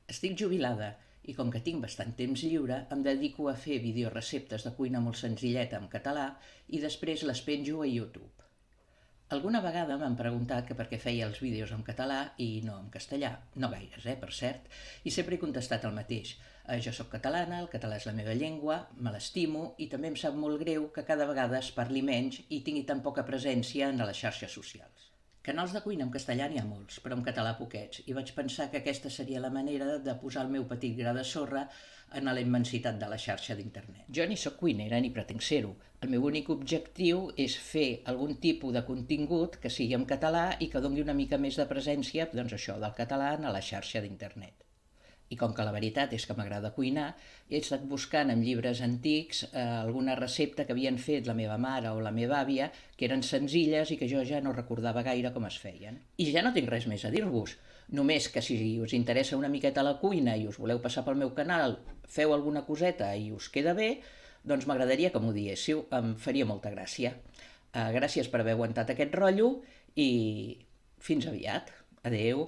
Estic jubilada i com que tinc bastant temps lliure em dedico a fer videoreceptes de cuina molt senzilleta en català i després les penjo a YouTube. Alguna vegada m'han preguntat que per què feia els vídeos en català i no en castellà. No gaires, per cert. I sempre he contestat el mateix. Jo sóc catalana, el català és la meva llengua, me l'estimo i també em sap molt greu que cada vegada es parli menys i tingui tan poca presència en les xarxes socials. Canals de cuina en castellà n'hi ha molts, però en català poquets, i vaig pensar que aquesta seria la manera de posar el meu petit gra de sorra en la immensitat de la xarxa d'internet. Jo ni sóc cuinera ni pretenc ser-ho. El meu únic objectiu és fer algun tipus de contingut que sigui en català i que doni una mica més de presència, doncs això, del català a la xarxa d'internet. I com que la veritat és que m'agrada cuinar, he estat buscant en llibres antics alguna recepta que havien fet la meva mare o la meva àvia, que eren senzilles i que jo ja no recordava gaire com es feien. I ja no tinc res més a dir-vos, només que si us interessa una miqueta la cuina i us voleu passar pel meu canal, feu alguna coseta i us queda bé, doncs m'agradaria que m'ho diéssiu, em faria molta gràcia. Gràcies per haver aguantat aquest rotllo i fins aviat. Adeu.